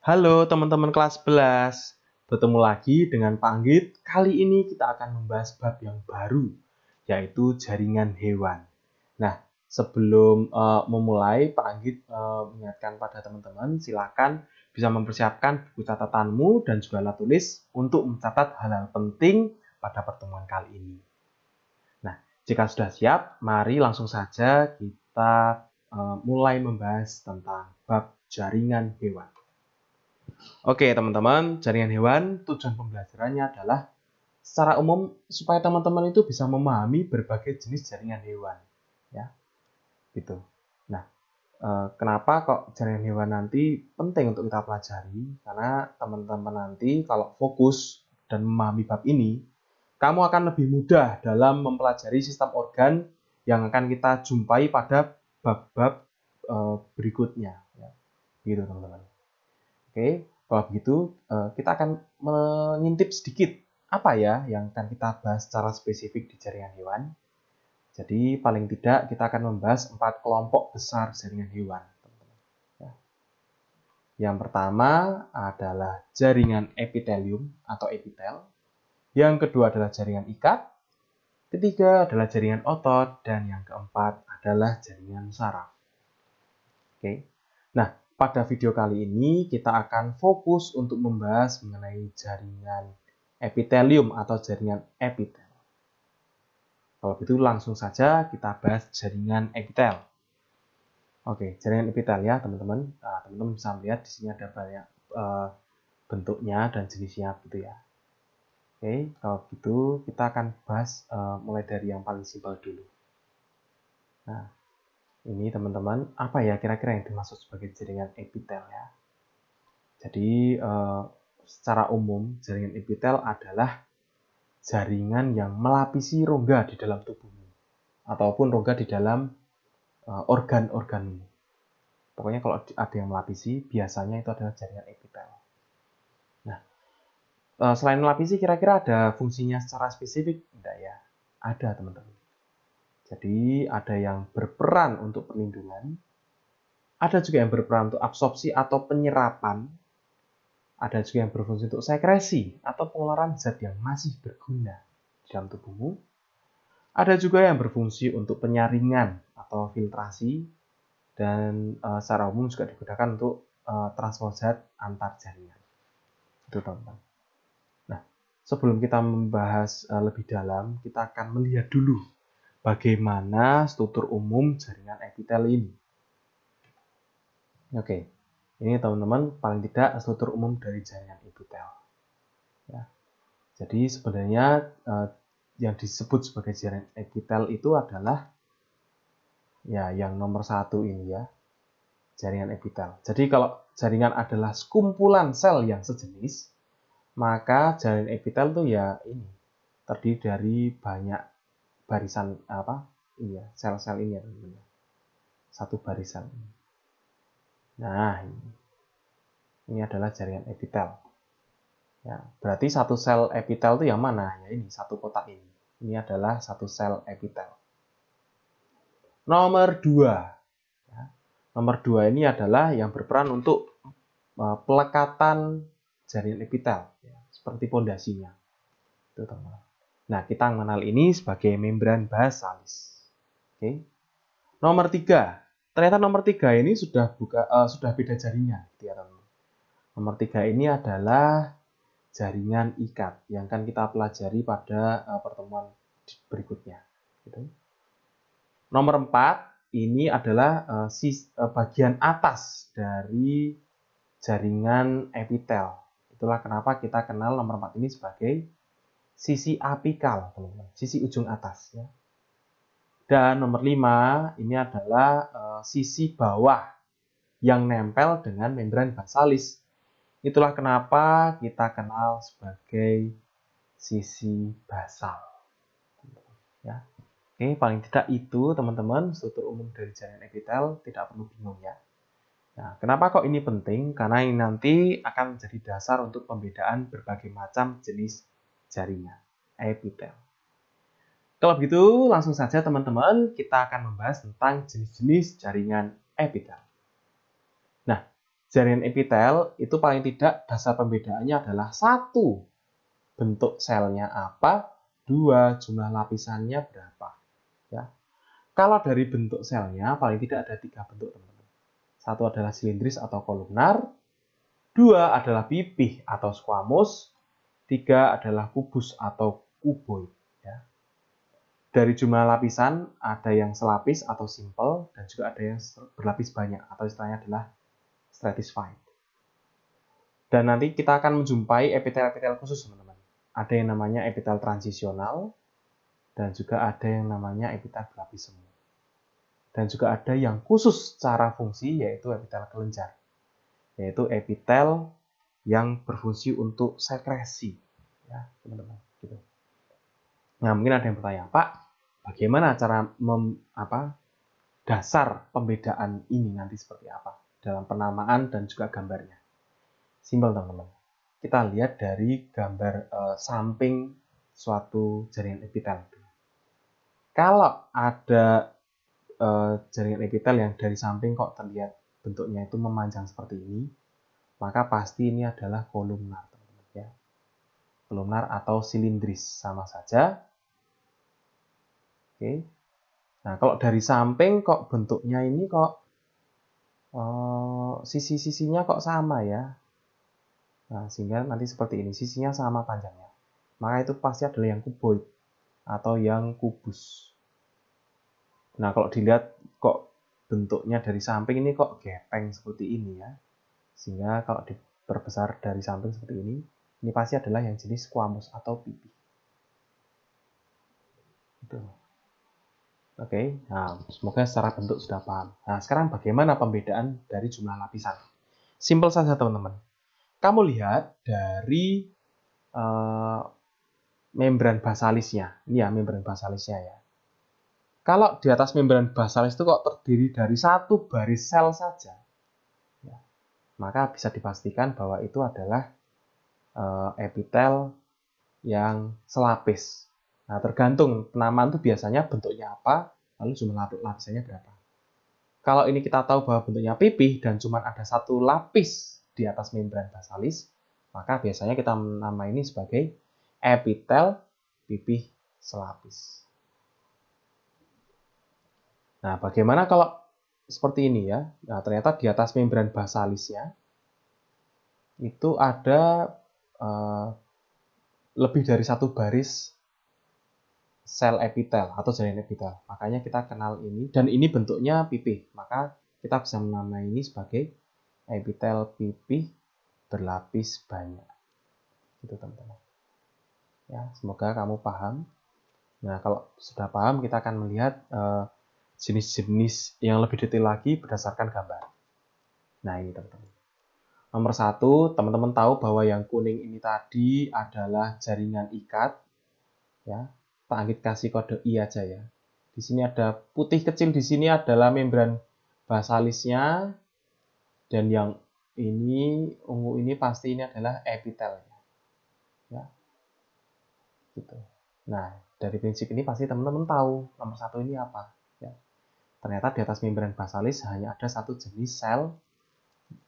Halo teman-teman kelas 11, bertemu lagi dengan Pak Anggit. Kali ini kita akan membahas bab yang baru, yaitu jaringan hewan. Nah, sebelum memulai, Pak Anggit mengingatkan pada teman-teman, silakan bisa mempersiapkan buku catatanmu dan juga alat tulis untuk mencatat hal-hal penting pada pertemuan kali ini. Nah, jika sudah siap, mari langsung saja kita mulai membahas tentang bab jaringan hewan. Oke teman-teman, jaringan hewan tujuan pembelajarannya adalah secara umum supaya teman-teman itu bisa memahami berbagai jenis jaringan hewan, ya, gitu. Nah, kenapa kok jaringan hewan nanti penting untuk kita pelajari? Karena teman-teman nanti kalau fokus dan memahami bab ini, kamu akan lebih mudah dalam mempelajari sistem organ yang akan kita jumpai pada bab-bab berikutnya, ya. Gitu teman-teman. Oke, kalau begitu kita akan mengintip sedikit apa ya yang akan kita bahas secara spesifik di jaringan hewan. Jadi paling tidak kita akan membahas 4 kelompok besar jaringan hewan. Ya. Yang pertama adalah jaringan epitelium atau epitel. Yang kedua adalah jaringan ikat. Ketiga adalah jaringan otot. Dan yang keempat adalah jaringan saraf. Oke. Nah, pada video kali ini kita akan fokus untuk membahas mengenai jaringan epitelium atau jaringan epitel. Kalau begitu langsung saja kita bahas jaringan epitel. Oke, jaringan epitel ya teman-teman. Nah, teman-teman bisa melihat di sini ada banyak bentuknya dan jenisnya gitu ya. Oke, kalau gitu kita akan bahas mulai dari yang paling simpel dulu. Nah, ini teman-teman, apa ya kira-kira yang dimaksud sebagai jaringan epitel ya? Jadi secara umum jaringan epitel adalah jaringan yang melapisi rongga di dalam tubuhmu ataupun rongga di dalam organ-organmu. Pokoknya kalau ada yang melapisi, biasanya itu adalah jaringan epitel. Nah, selain melapisi, kira-kira ada fungsinya secara spesifik? Enggak ya? Ada teman-teman. Jadi ada yang berperan untuk perlindungan, ada juga yang berperan untuk absorpsi atau penyerapan, ada juga yang berfungsi untuk sekresi atau pengeluaran zat yang masih berguna di dalam tubuhmu. Ada juga yang berfungsi untuk penyaringan atau filtrasi dan secara umum juga digunakan untuk transfer zat antar jaringan. Itu teman-teman. Nah, sebelum kita membahas lebih dalam, kita akan melihat dulu bagaimana struktur umum jaringan epitel ini. Oke. Ini teman-teman paling tidak struktur umum dari jaringan epitel. Ya. Jadi sebenarnya yang disebut sebagai jaringan epitel itu adalah ya yang nomor 1 ini ya, jaringan epitel. Jadi kalau jaringan adalah sekumpulan sel yang sejenis, maka jaringan epitel itu ya ini terdiri dari banyak barisan Iya, sel-sel ini ya teman-teman. Satu barisan. Nah, ini adalah jaringan epitel. Ya, berarti satu sel epitel itu yang mana? Ya ini, satu kotak ini. Ini adalah satu sel epitel. Nomor 2. Ya, nomor 2 ini adalah yang berperan untuk pelekatan jaringan epitel, ya, seperti pondasinya. Itu teman-teman. Nah, kita mengenal ini sebagai membran basalis. Oke. Nomor 3. Ternyata nomor 3 ini sudah beda jaringan, gitu ya, teman-teman. Nomor 3 ini adalah jaringan ikat yang akan kita pelajari pada pertemuan berikutnya. Gitu. Nomor 4 ini adalah bagian atas dari jaringan epitel. Itulah kenapa kita kenal nomor 4 ini sebagai sisi apikal, teman-teman, sisi ujung atas. Ya. Dan nomor 5 ini adalah sisi bawah yang nempel dengan membran basalis. Itulah kenapa kita kenal sebagai sisi basal. Ya. Oke, paling tidak itu teman-teman struktur umum dari jaringan epitel, tidak perlu bingung ya. Nah, kenapa kok ini penting? Karena ini nanti akan menjadi dasar untuk pembedaan berbagai macam jenis jaringan epitel. Kalau begitu, langsung saja teman-teman kita akan membahas tentang jenis-jenis jaringan epitel. Nah, jaringan epitel itu paling tidak dasar pembedaannya adalah satu, bentuk selnya apa, dua, jumlah lapisannya berapa. Ya. Kalau dari bentuk selnya paling tidak ada 3 bentuk, teman-teman. Satu adalah silindris atau kolumnar, dua adalah pipih atau squamous, tiga adalah kubus atau kuboid. Ya. Dari jumlah lapisan ada yang selapis atau simple dan juga ada yang berlapis banyak atau istilahnya adalah stratified. Dan nanti kita akan menjumpai epitel-epitel khusus, teman-teman. Ada yang namanya epitel transisional dan juga ada yang namanya epitel berlapis semu. Dan juga ada yang khusus secara fungsi yaitu epitel kelenjar, yaitu epitel yang berfungsi untuk sekresi, ya teman-teman. Gitu. Nah mungkin ada yang bertanya, Pak, bagaimana cara dasar pembedaan ini nanti seperti apa dalam penamaan dan juga gambarnya? Simpel teman-teman. Kita lihat dari gambar samping suatu jaringan epitel. Kalau ada jaringan epitel yang dari samping kok terlihat bentuknya itu memanjang seperti ini, maka pasti ini adalah kolumnar, teman-teman ya. Kolumnar atau silindris sama saja. Oke. Nah, kalau dari samping kok bentuknya ini kok sisi-sisinya kok sama ya. Nah, sehingga nanti seperti ini, sisinya sama panjangnya. Maka itu pasti adalah yang kuboid atau yang kubus. Nah, kalau dilihat kok bentuknya dari samping ini kok gepeng seperti ini ya. Sehingga kalau diperbesar dari samping seperti ini pasti adalah yang jenis squamous atau pipih. Gitu. Oke, nah semoga secara bentuk sudah paham. Nah, sekarang bagaimana pembedaan dari jumlah lapisan? Simpel saja teman-teman. Kamu lihat dari membran basalisnya. Ini ya membran basalisnya ya. Kalau di atas membran basalis itu kok terdiri dari satu baris sel saja, ya, maka bisa dipastikan bahwa itu adalah epitel yang selapis. Nah, tergantung penamaan itu biasanya bentuknya apa, lalu jumlah lapisannya berapa. Kalau ini kita tahu bahwa bentuknya pipih dan cuma ada satu lapis di atas membran basalis, maka biasanya kita menamai ini sebagai epitel pipih selapis. Nah, bagaimana kalau seperti ini ya? Nah, ternyata di atas membran basalisnya itu ada lebih dari satu baris sel epitel atau jaringan epitel. Makanya kita kenal ini, dan ini bentuknya pipih. Maka kita bisa menamai ini sebagai epitel pipih berlapis banyak. Gitu teman-teman. Ya, semoga kamu paham. Nah, kalau sudah paham, kita akan melihat jenis-jenis yang lebih detail lagi berdasarkan gambar. Nah, ini teman-teman. Nomor 1, teman-teman tahu bahwa yang kuning ini tadi adalah jaringan ikat. Ya, Pak Anggit kasih kode I aja ya. Di sini ada putih kecil, di sini adalah membran basalisnya. Dan yang ini, ungu ini pasti ini adalah epitelnya. Ya. Gitu. Nah, dari prinsip ini pasti teman-teman tahu nomor 1 ini apa. Ya. Ternyata di atas membran basalis hanya ada satu jenis sel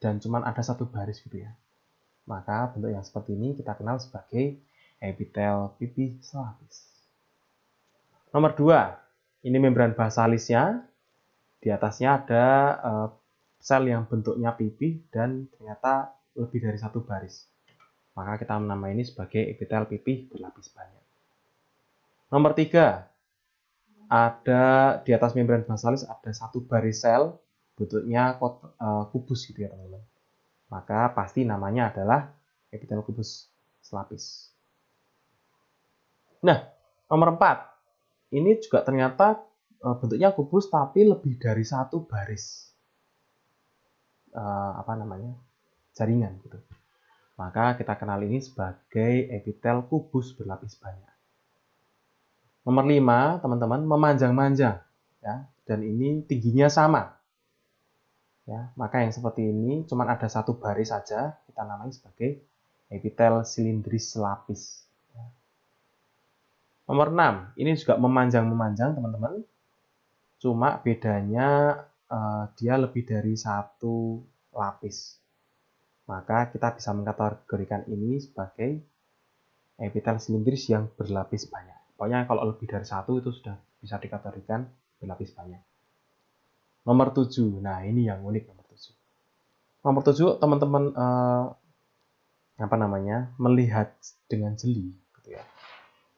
dan cuma ada satu baris gitu ya. Maka bentuk yang seperti ini kita kenal sebagai epitel pipih selapis. Nomor 2, ini membran basalisnya. Di atasnya ada sel yang bentuknya pipih dan ternyata lebih dari satu baris. Maka kita menamai ini sebagai epitel pipih berlapis banyak. Nomor 3, ada di atas membran basalis ada satu baris sel bentuknya kubus gitu ya teman-teman. Maka pasti namanya adalah epitel kubus selapis. Nah, nomor 4, ini juga ternyata bentuknya kubus tapi lebih dari satu baris jaringan gitu. Maka kita kenal ini sebagai epitel kubus berlapis banyak. Nomor 5, teman-teman, memanjang-manjang ya, dan ini tingginya sama. Ya, maka yang seperti ini cuma ada satu baris saja, kita namai sebagai epitel silindris selapis. Ya. Nomor 6, ini juga memanjang-memanjang, teman-teman. Cuma bedanya dia lebih dari satu lapis. Maka kita bisa mengkategorikan ini sebagai epitel silindris yang berlapis banyak. Pokoknya kalau lebih dari satu itu sudah bisa dikategorikan berlapis banyak. Nomor 7. Nah, ini yang unik nomor 7. Nomor 7 teman-teman melihat dengan jeli gitu ya.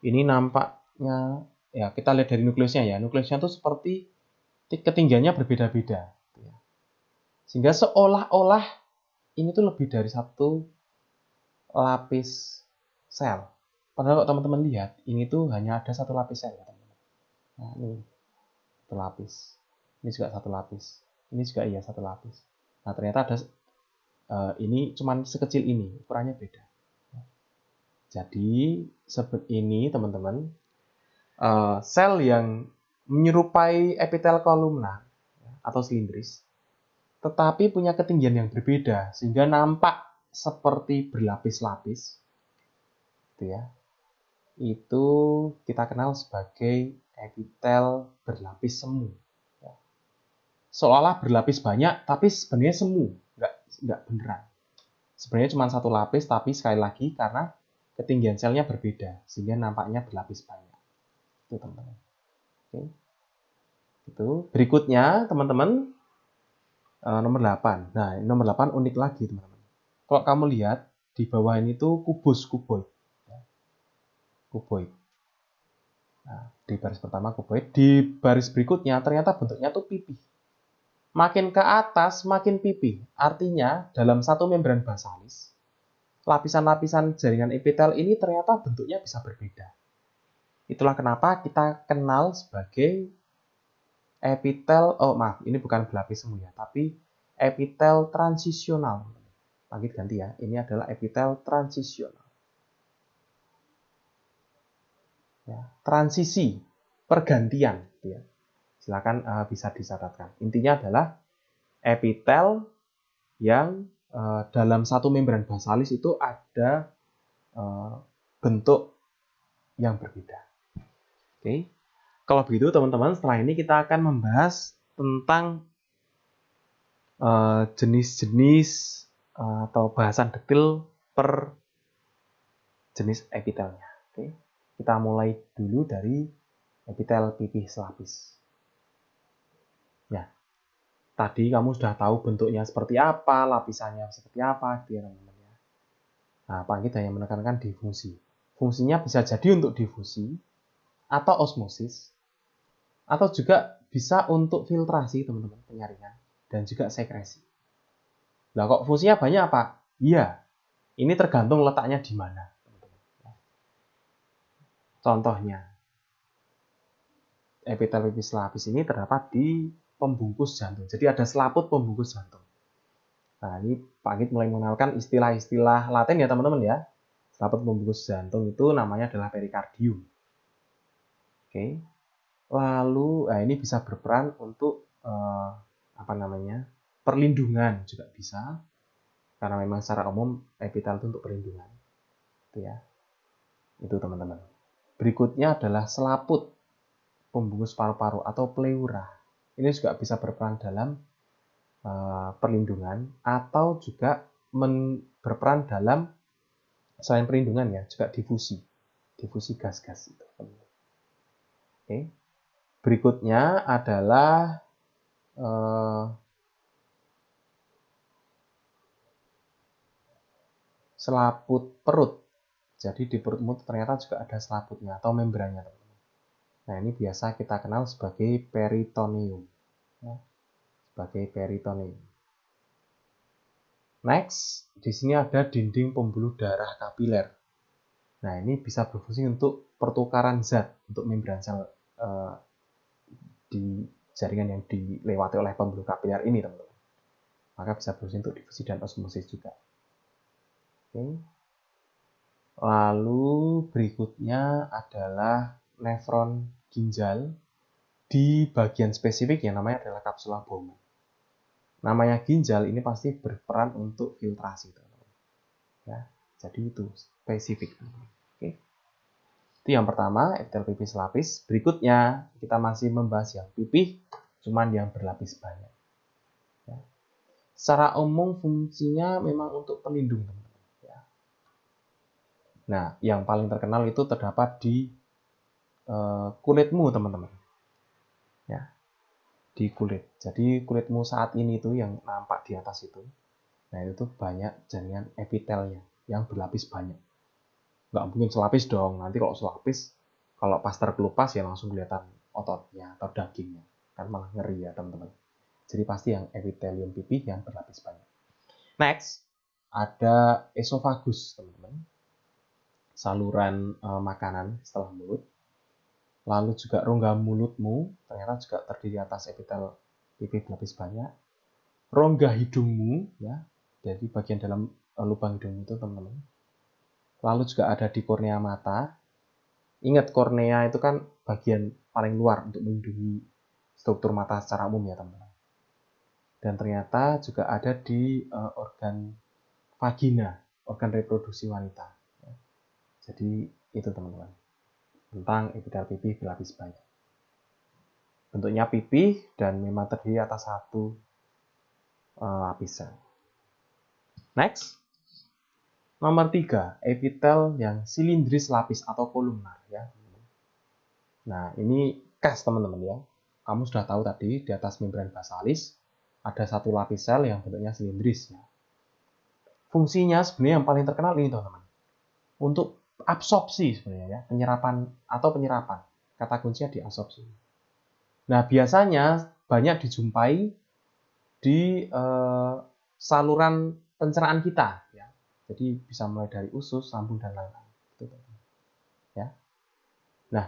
Ini nampaknya ya kita lihat dari nukleusnya ya. Nukleusnya itu seperti ketinggiannya berbeda-beda gitu ya. Sehingga seolah-olah ini tuh lebih dari satu lapis sel. Padahal kalau teman-teman lihat, ini tuh hanya ada satu lapis sel ya teman-teman. Nah, ini satu lapis. Ini juga satu lapis. Ini juga iya satu lapis. Nah, ternyata ada ini cuman sekecil ini, ukurannya beda. Jadi, seperti ini teman-teman, sel yang menyerupai epitel kolumnar atau silindris, tetapi punya ketinggian yang berbeda, sehingga nampak seperti berlapis-lapis, gitu ya. Itu kita kenal sebagai epitel berlapis semu. Seolah-olah berlapis banyak, tapi sebenarnya semu, nggak beneran. Sebenarnya cuma satu lapis, tapi sekali lagi karena ketinggian selnya berbeda, sehingga nampaknya berlapis banyak. Itu teman-teman. Oke. Itu. Berikutnya teman-teman nomor 8. Nah, nomor 8 unik lagi teman-teman. Kalau kamu lihat di bawah ini tuh kuboid. Kuboid. Nah, di baris pertama kuboid, di baris berikutnya ternyata bentuknya tuh pipih. Makin ke atas, makin pipih. Artinya, dalam satu membran basalis, lapisan-lapisan jaringan epitel ini ternyata bentuknya bisa berbeda. Itulah kenapa kita kenal sebagai epitel, ini bukan berlapis semu ya, tapi epitel transisional. Lanjut ganti ya, ini adalah epitel transisional. Ya, transisi, pergantian. Ya. Silakan bisa dicatatkan. Intinya adalah epitel yang dalam satu membran basalis itu ada bentuk yang berbeda. Oke, kalau begitu teman-teman, setelah ini kita akan membahas tentang jenis-jenis atau bahasan detail per jenis epitelnya. Oke, kita mulai dulu dari epitel pipih selapis. Ya, tadi kamu sudah tahu bentuknya seperti apa, lapisannya seperti apa, gitu ya teman-teman. Nah, Pak Anggit hanya menekankan difusi. Fungsinya bisa jadi untuk difusi, atau osmosis, atau juga bisa untuk filtrasi, teman-teman, penyaringan, dan juga sekresi. Nah, kok fungsinya banyak, Pak? Iya, ini tergantung letaknya di mana. Contohnya, epitel pipih selapis ini terdapat di pembungkus jantung. Jadi ada selaput pembungkus jantung. Nah, ini Pak Anggit mulai mengenalkan istilah-istilah Latin ya, teman-teman ya. Selaput pembungkus jantung itu namanya adalah perikardium. Oke. Lalu, ini bisa berperan untuk perlindungan juga bisa, karena memang secara umum epitel itu untuk perlindungan. Itu ya. Itu teman-teman. Berikutnya adalah selaput pembungkus paru-paru atau pleura. Ini juga bisa berperan dalam perlindungan atau juga berperan dalam selain perlindungan ya, juga difusi gas-gas itu. Oke. Berikutnya adalah selaput perut. Jadi di perutmu ternyata juga ada selaputnya atau membrannya. Nah, ini biasa kita kenal sebagai peritoneum. Ya, sebagai peritoneum. Next, di sini ada dinding pembuluh darah kapiler. Nah, ini bisa berfungsi untuk pertukaran zat untuk membran sel di jaringan yang dilewati oleh pembuluh kapiler ini, teman-teman. Maka bisa berfungsi untuk difusi dan osmosis juga. Oke. Lalu berikutnya adalah nefron ginjal di bagian spesifik yang namanya adalah kapsula Bowman. Namanya ginjal ini pasti berperan untuk filtrasi, teman-teman. Ya, jadi itu spesifik. Oke. Itu yang pertama, epitel pipih selapis. Berikutnya kita masih membahas yang pipih, cuman yang berlapis banyak. Ya. secara umum fungsinya memang untuk pelindung, teman-teman. Ya. Nah, yang paling terkenal itu terdapat di kulitmu, teman-teman. Ya, di kulit. Jadi kulitmu saat ini itu yang nampak di atas itu, nah itu banyak jaringan epitelnya yang berlapis banyak. Nggak mungkin selapis dong. Nanti kalau selapis, kalau pas terkelupas ya langsung kelihatan ototnya atau dagingnya. Kan malah ngeri ya, teman-teman. Jadi pasti yang epitelium pipih yang berlapis banyak. Next, ada esofagus, teman-teman. Saluran makanan setelah mulut. Lalu juga rongga mulutmu ternyata juga terdiri atas epitel pipih berlapis banyak. Rongga hidungmu, ya, jadi bagian dalam lubang hidung itu, teman-teman. Lalu juga ada di kornea mata. Ingat, kornea itu kan bagian paling luar untuk melindungi struktur mata secara umum ya, teman-teman. Dan ternyata juga ada di organ vagina, organ reproduksi wanita. Jadi itu, teman-teman, tentang epitel pipih berlapis banyak. Bentuknya pipih dan memang terdiri atas satu lapisan. Next. Nomor 3, epitel yang silindris lapis atau kolumnar ya. Nah, ini khas, teman-teman ya. Kamu sudah tahu tadi di atas membran basalis ada satu lapis sel yang bentuknya silindris ya. Fungsinya sebenarnya yang paling terkenal ini, teman-teman. Untuk absorpsi sebenarnya ya, penyerapan. Kata kuncinya di absorpsi. Nah, biasanya banyak dijumpai di saluran pencernaan kita ya. Jadi bisa mulai dari usus, lambung, dan lain-lain. Ya. Nah,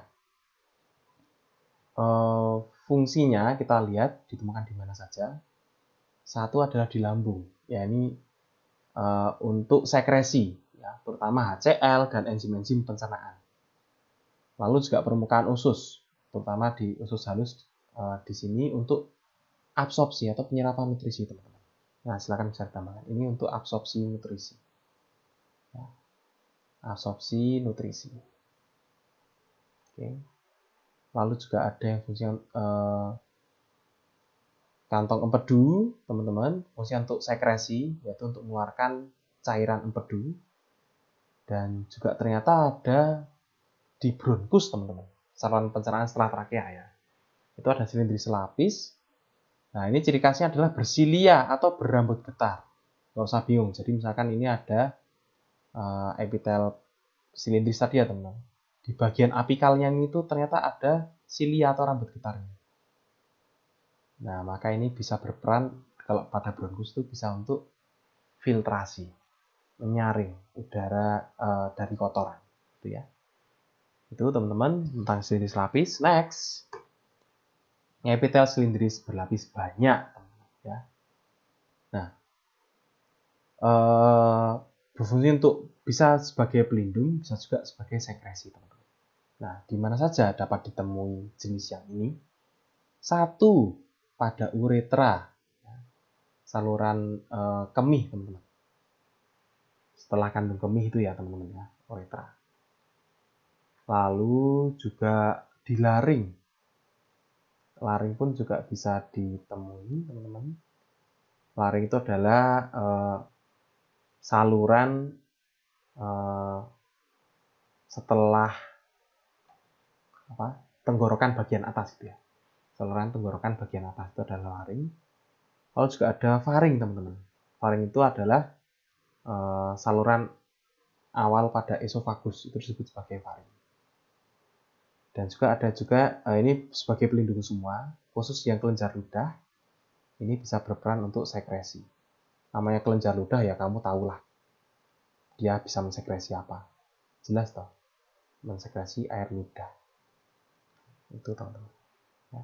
fungsinya kita lihat ditemukan di mana saja. Satu adalah di lambung, ya ini untuk sekresi, ya, terutama HCl dan enzim-enzim pencernaan. Lalu juga permukaan usus, terutama di usus halus di sini untuk absorpsi atau penyerapan nutrisi, teman-teman. Nah, silakan bisa ditambahkan. Ini untuk absorpsi nutrisi. Ya. Absorpsi nutrisi. Oke. Lalu juga ada yang fungsi kantong empedu, teman-teman, fungsi untuk sekresi, yaitu untuk mengeluarkan cairan empedu. Dan juga ternyata ada di bronkus, teman-teman, saluran pencernaan setelah trakea ya. Itu ada silindris lapis. Nah, ini ciri khasnya adalah bersilia atau berambut getar. Nggak usah bingung. Jadi misalkan ini ada epitel silindris tadi ya, teman-teman. Di bagian apikalnya itu ternyata ada silia atau rambut getarnya. Nah, maka ini bisa berperan kalau pada bronkus itu bisa untuk filtrasi, menyaring udara dari kotoran, itu ya. Itu, teman-teman, tentang silindris lapis. Next, epitel silindris berlapis banyak, teman-teman, ya. Nah, berfungsi untuk bisa sebagai pelindung, bisa juga sebagai sekresi, teman-teman. Nah, di mana saja dapat ditemui jenis yang ini? Satu, pada uretra, ya, saluran kemih, teman-teman. Setelah kandung kemih itu ya, teman-teman ya, uretra. Lalu juga di laring. Laring pun juga bisa ditemui, teman-teman. Laring itu adalah saluran setelah tenggorokan bagian atas itu ya. Saluran tenggorokan bagian atas itu adalah laring. Lalu juga ada faring, teman-teman. Faring itu adalah saluran awal pada esofagus, itu disebut sebagai faring. Dan juga ada ini sebagai pelindung semua, khusus yang kelenjar ludah, ini bisa berperan untuk sekresi. Namanya kelenjar ludah ya kamu tahulah, dia bisa mensekresi apa. Jelas toh, mensekresi air ludah. Itu, teman-teman. Ya.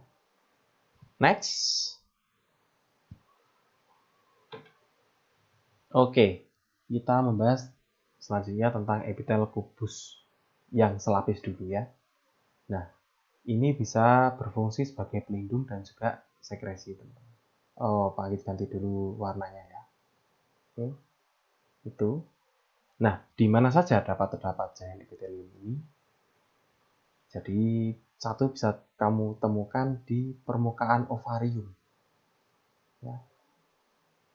Next. Oke, kita membahas selanjutnya tentang epitel kubus yang selapis dulu ya. Nah, ini bisa berfungsi sebagai pelindung dan juga sekresi, teman-teman. Oh, Pak, ganti dulu warnanya ya. Oke, itu. Nah, di mana saja terdapat jaringan epitelium ini? Jadi, satu bisa kamu temukan di permukaan ovarium. Ya.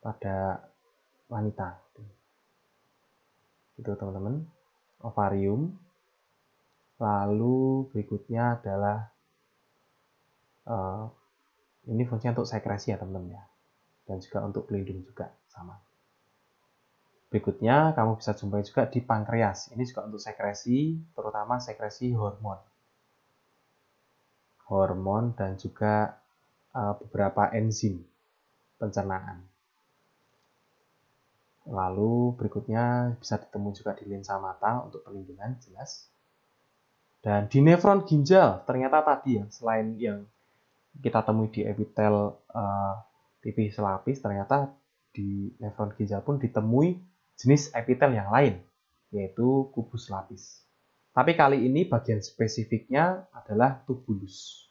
pada wanita. Gitu teman-teman. Ovarium. Lalu berikutnya adalah ini fungsinya untuk sekresi ya teman-teman ya. Dan juga untuk pelindung juga sama. Berikutnya kamu bisa jumpai juga di pankreas. Ini juga untuk sekresi, terutama sekresi hormon. Hormon dan juga beberapa enzim pencernaan. Lalu berikutnya bisa ditemui juga di lensa mata untuk perlindungan jelas. Dan di nefron ginjal, ternyata tadi ya, selain yang kita temui di epitel pipih selapis, ternyata di nefron ginjal pun ditemui jenis epitel yang lain, yaitu kubus lapis. Tapi kali ini bagian spesifiknya adalah tubulus.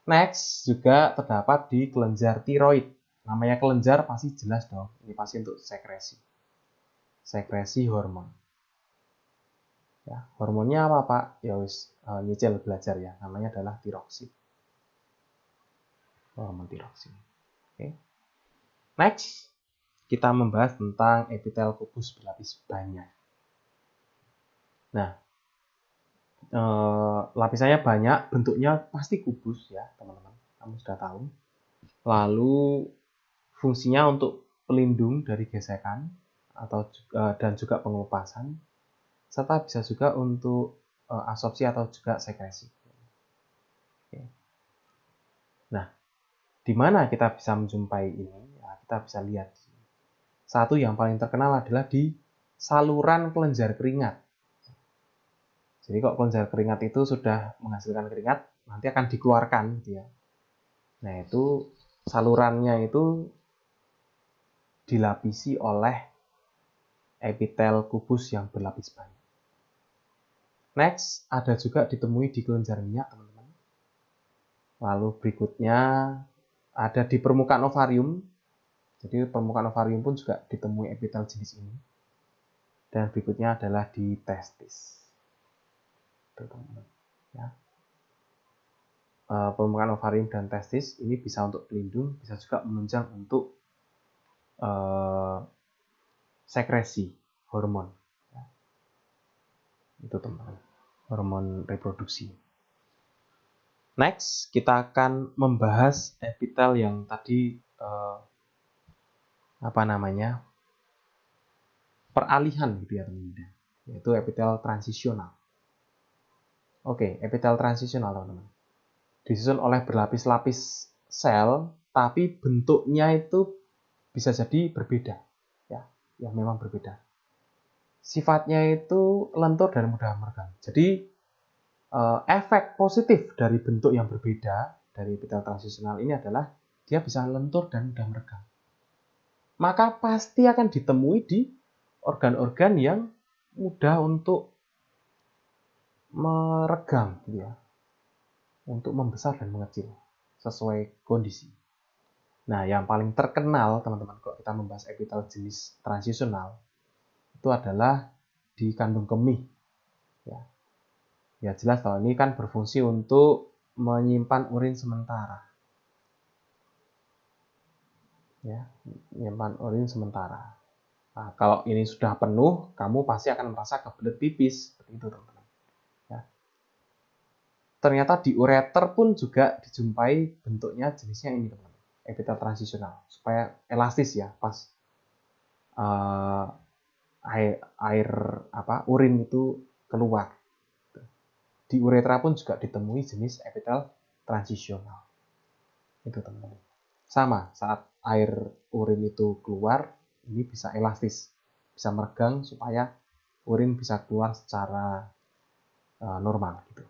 Next, juga terdapat di kelenjar tiroid. Namanya kelenjar pasti jelas dong, ini pasti untuk sekresi. Sekresi hormon. Ya, hormonnya apa Pak? Ya wis nyicil belajar ya. Namanya adalah tiroksin. Hormon tiroksin. Oke. Next, kita membahas tentang epitel kubus berlapis banyak. Nah, lapisannya banyak, bentuknya pasti kubus ya teman-teman. Kamu sudah tahu. Lalu fungsinya untuk pelindung dari gesekan dan juga pengelupasan, serta bisa juga untuk absorpsi atau juga sekresi. Oke. Nah, di mana kita bisa menjumpai ini? Ya, kita bisa lihat. Satu yang paling terkenal adalah di saluran kelenjar keringat. Jadi kok kelenjar keringat itu sudah menghasilkan keringat, nanti akan dikeluarkan gitu ya. Nah, itu salurannya itu dilapisi oleh epitel kubus yang berlapis banyak. Next, ada juga ditemui di kelenjar minyak, teman-teman. Lalu berikutnya ada di permukaan ovarium. Jadi permukaan ovarium pun juga ditemui epitel jenis ini. Dan berikutnya adalah di testis. Teman-teman. Ya. Permukaan ovarium dan testis ini bisa untuk pelindung, bisa juga menunjang untuk sekresi hormon. Ya. Itu teman-teman, hormon reproduksi. Next, kita akan membahas epitel yang tadi peralihan gitu ya teman-teman, yaitu epitel transisional. Oke, epitel transisional teman-teman, disusun oleh berlapis-lapis sel, tapi bentuknya itu bisa jadi berbeda, ya, yang memang berbeda. Sifatnya itu lentur dan mudah meregang. Jadi efek positif dari bentuk yang berbeda dari epitel transisional ini adalah dia bisa lentur dan mudah meregang. Maka pasti akan ditemui di organ-organ yang mudah untuk meregang, gitu ya, untuk membesar dan mengecil sesuai kondisi. Nah, yang paling terkenal teman-teman kalau kita membahas epitel jenis transisional itu adalah di kandung kemih. Ya jelas kalau ini kan berfungsi untuk menyimpan urin sementara. Ya, menyimpan urin sementara. Nah, kalau ini sudah penuh, kamu pasti akan merasa kebelet pipis, seperti itu teman-teman. Ya. Ternyata di ureter pun juga dijumpai bentuknya jenisnya ini teman-teman, epitel transisional, supaya elastis ya pas urin itu keluar. Di uretra pun juga ditemui jenis epitel transisional. Itu teman-teman. Sama, saat air urin itu keluar, ini bisa elastis, bisa meregang supaya urin bisa keluar secara normal gitu.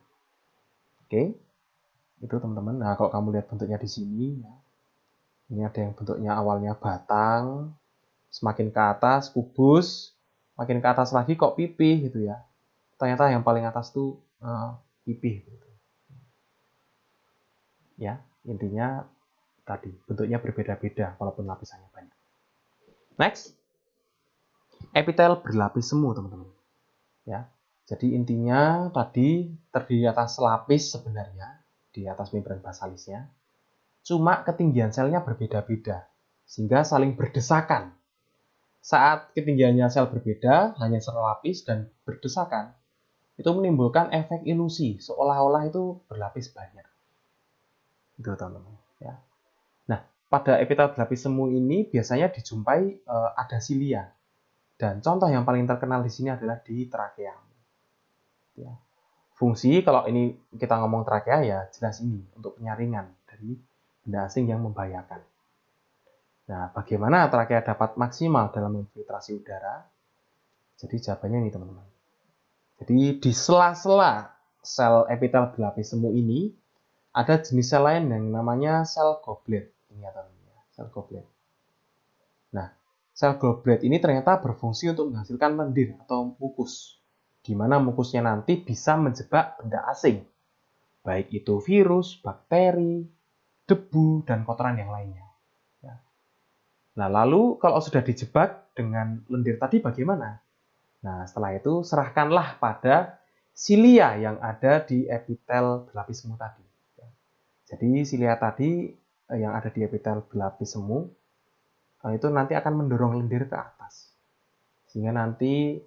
Oke, itu teman-teman. Nah, kalau kamu lihat bentuknya di sini, ya, ini ada yang bentuknya awalnya batang, semakin ke atas kubus, makin ke atas lagi kok pipih gitu ya. Ternyata yang paling atas tuh pipih gitu. Ya, intinya tadi bentuknya berbeda-beda walaupun lapisannya banyak. Next, epitel berlapis semu teman-teman. Ya, jadi intinya tadi terdiri atas lapis sebenarnya di atas membran basalisnya. Cuma ketinggian selnya berbeda-beda. sehingga saling berdesakan. Saat ketinggiannya sel berbeda, hanya selapis dan berdesakan, itu menimbulkan efek ilusi, seolah-olah itu berlapis banyak. Itu teman-teman. Ya. Nah, pada epitel berlapis semu ini biasanya dijumpai ada silia. Dan contoh yang paling terkenal di sini adalah di trakea. Ya. Fungsi kalau ini kita ngomong trakea ya jelas ini untuk penyaringan dari benda asing yang membahayakan. Nah, bagaimana trakea dapat maksimal dalam memfiltrasi udara? Jadi jawabannya ini teman-teman. Jadi di sela-sela sel epitel berlapis semu ini ada jenis sel lain yang namanya sel goblet. Ini ya teman-teman, sel goblet. Nah, sel goblet ini ternyata berfungsi untuk menghasilkan lendir atau mukus, di mana mukusnya nanti bisa menjebak benda asing, baik itu virus, bakteri, debu, dan kotoran yang lainnya. Ya. Nah, lalu kalau sudah dijebak dengan lendir tadi bagaimana? Nah, setelah itu serahkanlah pada silia yang ada di epitel berlapis semu tadi. Jadi silia tadi yang ada di epitel berlapis semu itu nanti akan mendorong lendir ke atas. Sehingga nanti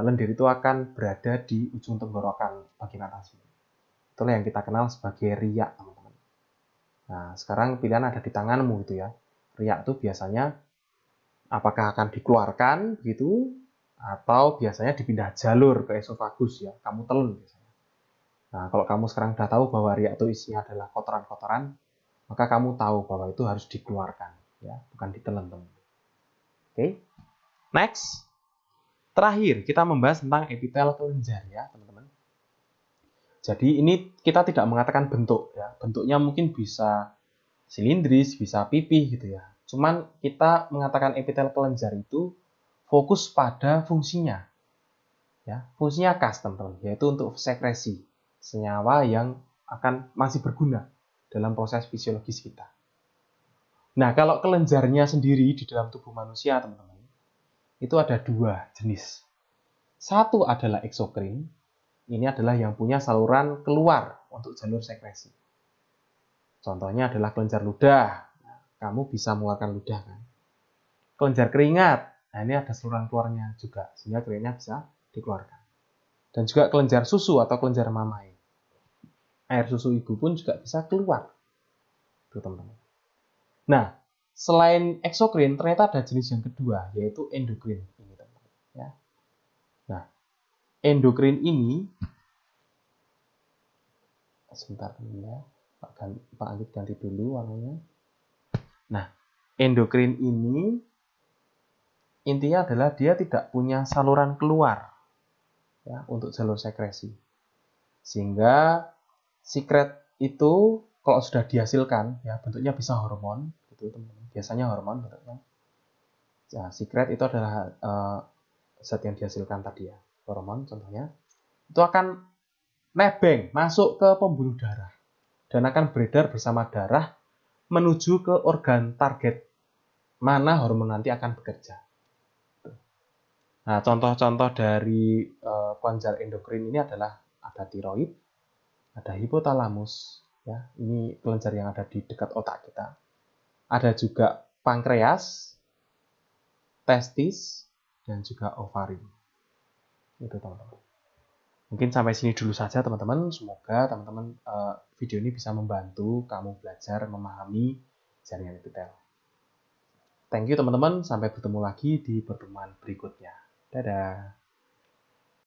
lendir itu akan berada di ujung tenggorokan bagian atas. Itulah yang kita kenal sebagai riak, teman-teman. Nah, sekarang pilihan ada di tanganmu gitu ya. Riak itu biasanya apakah akan dikeluarkan gitu atau biasanya dipindah jalur ke esofagus ya, kamu telan biasanya. Nah, kalau kamu sekarang sudah tahu bahwa riak itu isinya adalah kotoran-kotoran, maka kamu tahu bahwa itu harus dikeluarkan ya, bukan ditelan, teman. Oke. Next. Terakhir, kita membahas tentang epitel kelenjar ya, teman-teman. Jadi ini kita tidak mengatakan bentuk ya. Bentuknya mungkin bisa silindris, bisa pipih gitu ya. Cuman kita mengatakan epitel kelenjar itu fokus pada fungsinya. Ya, fungsinya khas, teman-teman, yaitu untuk sekresi senyawa yang akan masih berguna dalam proses fisiologis kita. Nah, kalau kelenjarnya sendiri di dalam tubuh manusia, teman-teman, itu ada dua jenis. Satu adalah eksokrin. Ini adalah yang punya saluran keluar untuk jalur sekresi. Contohnya adalah kelenjar ludah. Kamu bisa mengeluarkan ludah kan. Kelenjar keringat. Nah, ini ada saluran keluarnya juga, sehingga keringatnya bisa dikeluarkan. Dan juga kelenjar susu atau kelenjar mamai. Air susu ibu pun juga bisa keluar. Tuh, teman-teman. Nah, selain eksokrin, ternyata ada jenis yang kedua, yaitu endokrin. Ini, teman-teman. Ya. Nah, endokrin ini, sebentar ya, Pak Anggit ganti dulu warnanya. Nah, endokrin ini intinya adalah dia tidak punya saluran keluar ya, untuk jalur sekresi. Sehingga sikret itu kalau sudah dihasilkan ya bentuknya bisa hormon gitu teman-teman. Biasanya hormon bentuknya. Ya, sikret itu adalah zat yang dihasilkan tadi ya, hormon contohnya. Itu akan nebeng masuk ke pembuluh darah dan akan beredar bersama darah menuju ke organ target mana hormon nanti akan bekerja. Nah, contoh-contoh dari kelenjar endokrin ini adalah ada tiroid, ada hipotalamus, ya, ini kelenjar yang ada di dekat otak kita. Ada juga pankreas, testis, dan juga ovarium. Itu teman-teman. Mungkin sampai sini dulu saja teman-teman. Semoga teman-teman video ini bisa membantu kamu belajar memahami jaringan epitel. Thank you teman-teman. Sampai bertemu lagi di pertemuan berikutnya. Dadah.